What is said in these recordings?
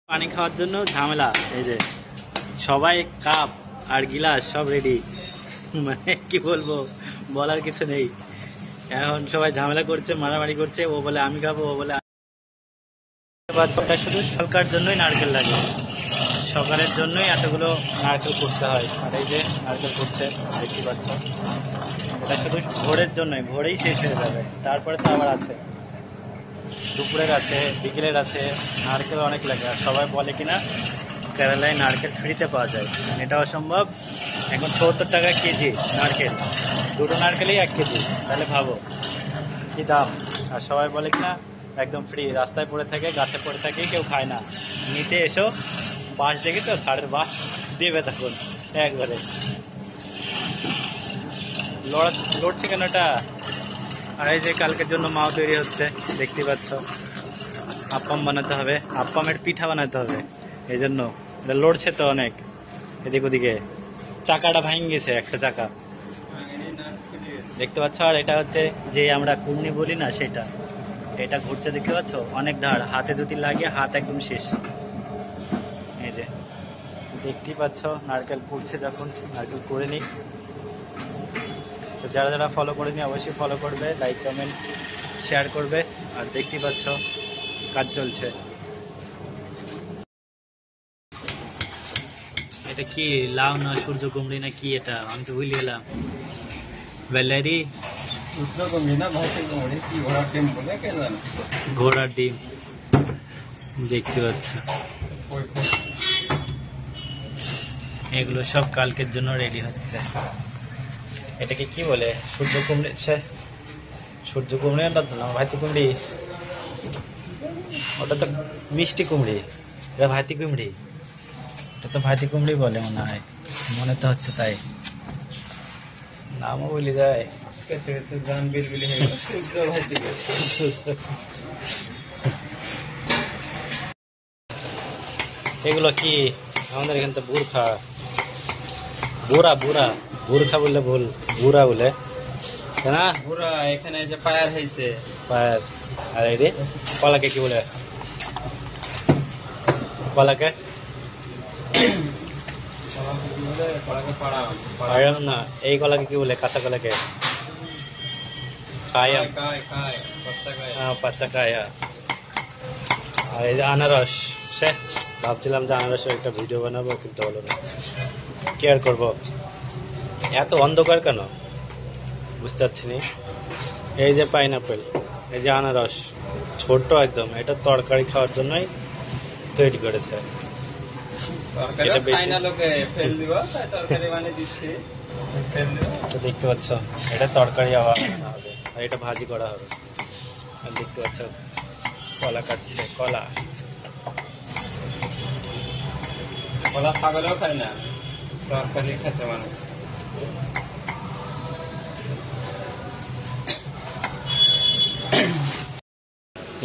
পানি খাওয়ার জন্য ঝামেলা। এই যে সবাই কাপ আর গিলাস সব রেডি, মানে কি বলবো, বলার কিছু নেই। এখন সবাই ঝামেলা করছে, মারামারি করছে। ও বলে আমি খাবো, ও বলে বাচ্চাটা। শুধু সরকার জন্যই নারকেল লাগে, সকালের জন্যই এতগুলো নারকেল করতে হয়। আর এই যে নারকেল করছে দেখতে পাচ্ছ, এটা শুধু ভোরের জন্যই, ভোরেই শেষ হয়ে যাবে। তারপরে তো আবার আছে, দুপুরের আছে, বিকেলের আছে। নারকেল অনেক লাগে। আর সবাই বলে কিনা কেরালায় নারকেল ফ্রিতে পাওয়া যায়, এটা অসম্ভব। এখন ৭৪ টাকা কেজি নারকেল, দুটো নারকেলই 1 কেজি। তাহলে ভাবো কি দাম। আর সবাই বলে কিনা একদম ফ্রি, রাস্তায় পড়ে থাকে, গাছে পড়ে থাকে, কেউ খায় না। নিতে এসো, বাঁশ দেখেছো, ঝাড়ের বাঁশ দেবে তখন একবারে। লড়ছে কেন এটা? আর এই যে কালকের জন্য মাও তৈরি হচ্ছে দেখতে পাচ্ছ। আপ্পাম বানাতে হবে, আপ্পামের পিঠা বানাতে হবে, এই জন্য এটা লড়ছে তো অনেক এদিক ওদিকে। চাকাটা ভাঙে গেছে, একটা চাকা দেখতে পাচ্ছ। আর এটা হচ্ছে যে আমরা কুমনি বলি না, সেটা এটা ঘুরছে দেখতে পাচ্ছ, অনেক ধার। হাতে যদি লাগে হাত একদম শেষ। এই যে দেখতেই পাচ্ছ নারকেল পুড়ছে। যখন নারকেল করে নিই, তো যারা যারা ফলো করেনি অবশ্যই ফলো করবে, লাইক কমেন্ট শেয়ার করবে। আর দেখতেই পাচ্ছ কাজ চলছে। এটা কি লাউ না সূর্যকুমড়ি না কি এটা, আমি তো ভুলে গেলাম। বেলারি ঘোড়ার ডিম দেখতে পাচ্ছ। এগুলো সব কালকের জন্য রেডি হচ্ছে। এটাকে কি বলে? সূর্যকুমড়ি। সূর্যকুমড়ি না, ভাইতি কুমড়ি। ওটা তো মিষ্টি কুমড়ি, এটা ভাইতি কুমড়ি। এটা তো ভাইতি কুমড়ি বলে মনে হয়, মনে তো হচ্ছে তাই, নামও বলি যায়। এগুলো কি আমাদের এখান থেকে বুরখা, বুড়া বুড়া, বুরখা বললে ভুল, বুড়া বলে না। বুড়া এখানে যে পায়ার হয়েছে, পায়ার। আর এই রে কলাকে কি বলে? কলাকে পায়াম না, এই কলাকে কি বলে? কাঁচা কলাকে কায়া, পাচ্চা কায়া। আর এই যে আনারস, সে ভাবছিলাম যে আনারসের একটা ভিডিও বানাবো, কিন্তু হলো না। কি আর করবো, এত অন্ধকার কেন বুঝতে পারছি না। এই যে পাইনাপেল, এই যে আনারস, ছোট একদম। এটা তরকারি খাওয়ার জন্যই তৈরি করেছে। দেখতে পাচ্ছ, এটা তরকারি আবার হবে, আর এটা ভাজি করা হবে। আর দেখতে পাচ্ছ কলা কাটছে, কলা। কলা ছাগলেও খায় না, তরকারি খাচ্ছে মানুষ।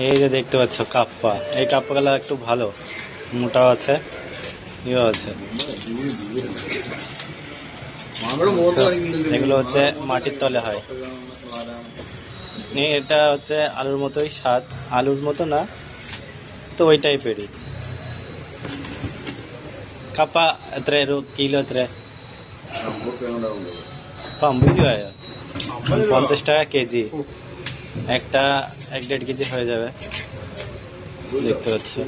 এই যে দেখতে পাচ্ছ কাপ্পা, এই কাপ্পা গুলা একটু ভালো মোটাও আছে, ইয়েও আছে। এগুলো হচ্ছে মাটির তলে হয়। এটা হচ্ছে আলুর মতোই স্বাদ, আলুর মতো না তো ওই টাইপেরই। কাপ্পা এত কিলো, এত কম বুঝলি 50 টাকা কেজি। একটা 1-1.5 কেজি হয়ে যাবে দেখতে পাচ্ছি।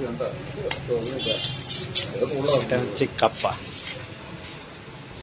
এটা হচ্ছে কাপ্পা।